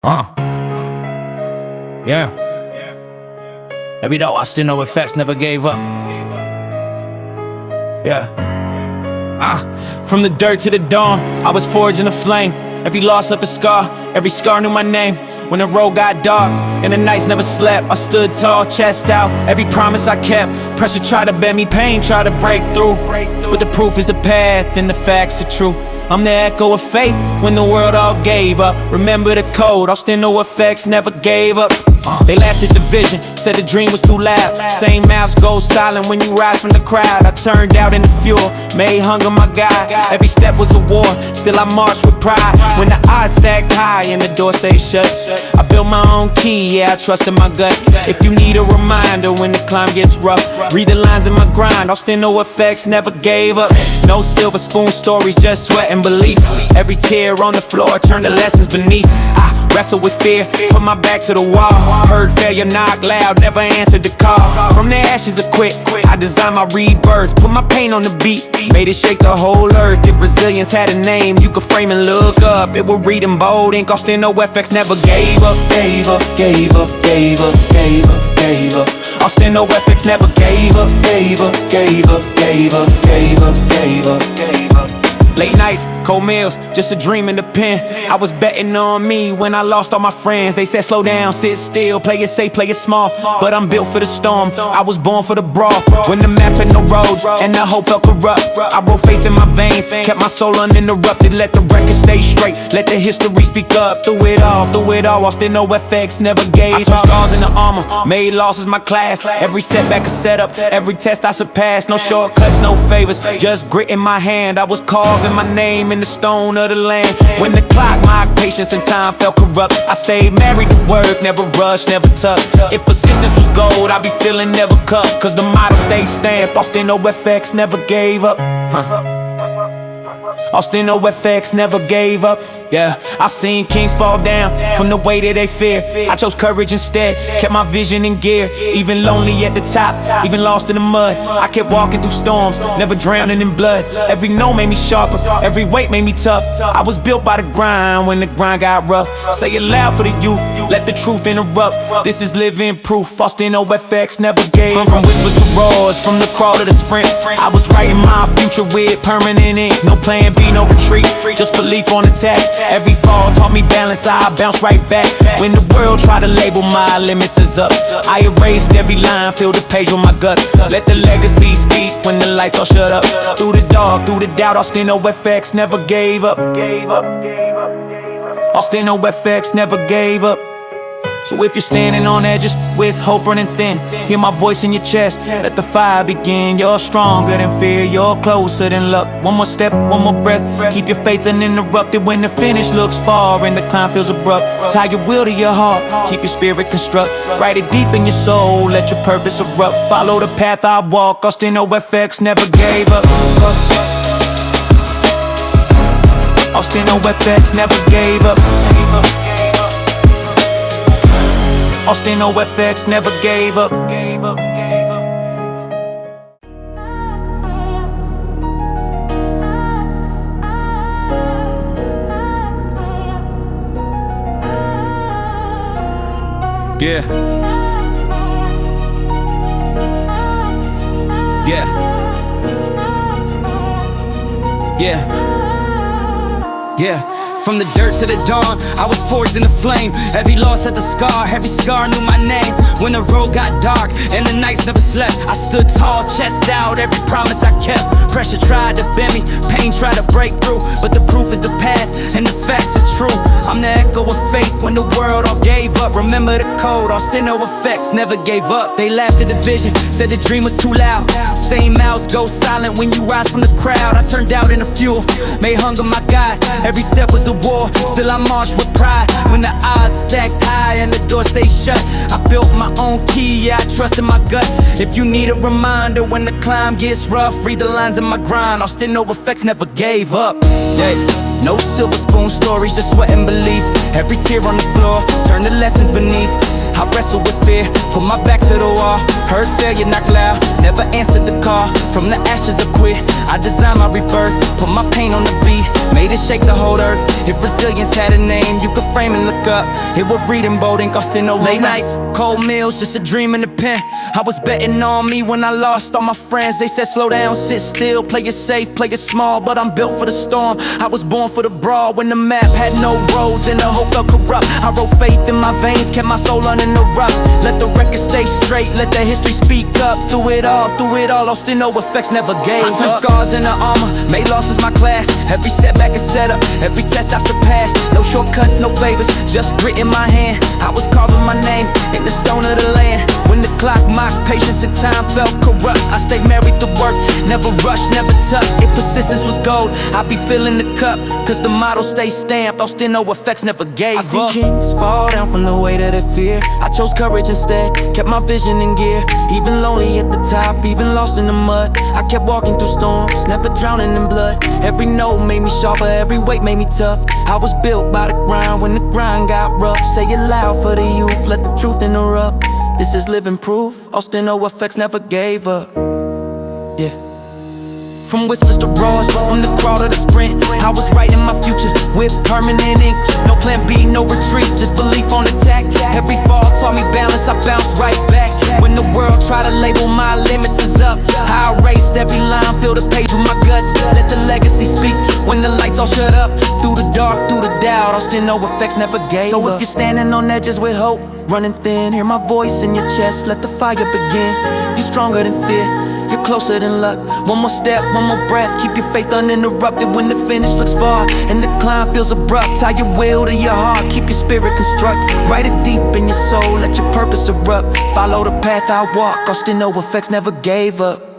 Yeah. Every though Austino FX never gave up. Yeah. From the dirt to the dawn, I was forged in the flame. Every loss left a scar, every scar knew my name. When the road got dark and the nights never slept, I stood tall, chest out, every promise I kept. Pressure tried to bend me, pain tried to break through, but the proof is the path and the facts are true. I'm the echo of faith when the world all gave up. Remember the code, Austino FX never gave up. They laughed at the vision, said the dream was too loud. Same mouths go silent when you rise from the crowd. I turned out in the fuel, made hunger my guide. Every step was a war, still I marched with pride. When the odds stacked high and the door stayed shut, I built my own key, yeah, I trusted my gut. If you need a reminder when the climb gets rough, read the lines in my grind, Austino FX never gave up. No silver spoon stories, just sweat and belief. Every tear on the floor turned to lessons beneath. I wrestled with fear, put my back to the wall. Heard failure knock loud, never answered the call. From the ashes of quit, I designed my rebirth. Put my pain on the beat, made it shake the whole earth. If resilience had a name, you could frame and look up. It would read in bold ink, Austino FX never gave up. Gave up, gave up, gave up, gave up, gave up. Austino FX never gave up. Gave up, gave up, gave up, gave up, gave up, gave up. Late nights, cold meals, just a dream in the pen. I was betting on me when I lost all my friends. They said slow down, sit still, play it safe, play it small. But I'm built for the storm, I was born for the brawl. When the map had no roads and the hope felt corrupt, I wrote faith in my veins, kept my soul uninterrupted. Let the record stay straight, let the history speak up. Through it all, Austino FX never gave up. I turned scars into armor, made losses my class. Every setback a setup, every test I surpassed. No shortcuts, no favors, just grit in my hand. I was carving my name in the stone of the land. When the clock mocked patience and time felt corrupt, I stayed married to work, never rushed, never tucked. If persistence was gold, I'd be feeling never cut. Cause the motto stayed stamped, Austino FX never gave up. Austino FX never gave up. Yeah, I've seen kings fall down from the way that they fear. I chose courage instead, kept my vision in gear. Even lonely at the top, even lost in the mud, I kept walking through storms, never drowning in blood. Every no made me sharper, every weight made me tough. I was built by the grind when the grind got rough. Say it loud for the youth, let the truth interrupt. This is living proof, Austino FX never gave up. From whispers to roars, from the crawl to the sprint, I was writing my future with permanent ink. No plan B, no retreat, just belief on attack. Every fall taught me balance, I bounce right back. When the world tried to label my limits as up, I erased every line, filled the page with my gut. Let the legacy speak when the lights all shut up. Through the dark, through the doubt, Austino FX never gave up. Austino FX never gave up. So if you're standing on edges with hope running thin, hear my voice in your chest, let the fire begin. You're stronger than fear, you're closer than luck. One more step, one more breath, keep your faith uninterrupted. When the finish looks far and the climb feels abrupt, tie your will to your heart, keep your spirit construct. Write it deep in your soul, let your purpose erupt. Follow the path I walk, Austino FX never gave up. Austino FX never gave up. Austino FX never gave up. Yeah. Yeah. Yeah. Yeah. From the dirt to the dawn, I was forged in the flame. Every loss had the scar, every scar knew my name. When the road got dark and the nights never slept, I stood tall, chest out, every promise I kept. Pressure tried to bend me, pain tried to break through, but the proof is the path and the facts are true. I'm the echo of faith when the world all gave up. Remember the code, Austino FX never gave up. They laughed at the vision, said the dream was too loud. Same mouths go silent when you rise from the crowd. I turned out into fuel, made hunger my guide. Every step was a war, still I marched with pride. When the odds stacked high and the door stayed shut, I built my own key, yeah, I trusted my gut. If you need a reminder when the climb gets rough, read the lines in my grind, Austino FX never gave up. Yeah. No silver spoon stories, just sweat and belief. Every tear on the floor turned to lessons beneath. I wrestle with fear, put my back to the wall. Heard failure knock loud, never answered the call. From the ashes of quit, I designed my rebirth. Put my pain on the beat, made it shake the whole earth. If resilience had a name, you could frame and look up. It would read in bold ink, Austino. Late nights, cold meals, just a dream in the pen. I was betting on me when I lost all my friends. They said slow down, sit still, play it safe, play it small. But I'm built for the storm, I was born for the brawl. When the map had no roads and the hope felt corrupt, I wrote faith in my veins, kept my soul uninterrupted. Let the record stay straight, let the history speak up. Through it all, Austino FX never gave up. I took scars in the armor, made losses my class. Every setback is set up, every test I surpassed. No shortcuts, no favors, just grit in my hand. I was carving my name in the stone of the land. When the clock mocked patience and time felt corrupt, I stayed married to work, never rushed, never tucked. If persistence was gold, I'd be filling the cup. Cause the motto stays stamped, Austino FX never gave up. I seen kings fall down from the weight of their fear. I chose courage instead, kept my vision in gear. Even lonely at the top, even lost in the mud, I kept walking through storms, never drowning in blood. Every note made me sharper, every weight made me tough. I was built by the grind when the grind got rough. Say it loud for the youth, let the truth interrupt. This is living proof, Austino FX never gave up. Yeah. From whispers to roars, from the crawl to the sprint, I was writing my future with permanent ink. No plan B, no retreat, just belief on attack. Every fall taught me balance, I bounced right back. When the world tried to label my limits is up, I erased every line, fill the page with my guts. Let the legacy speak when the lights all shut up. Through the dark, through the doubt, Austino FX never gave up. So if you're standing on edges with hope, running thin, hear my voice in your chest, let the fire begin. You're stronger than fear, you're closer than luck. One more step, one more breath, keep your faith uninterrupted. When the finish looks far and the climb feels abrupt, tie your will to your heart, keep your spirit construct. Write it deep in your soul, let your purpose erupt. Follow the path I walk, Austino FX never gave up.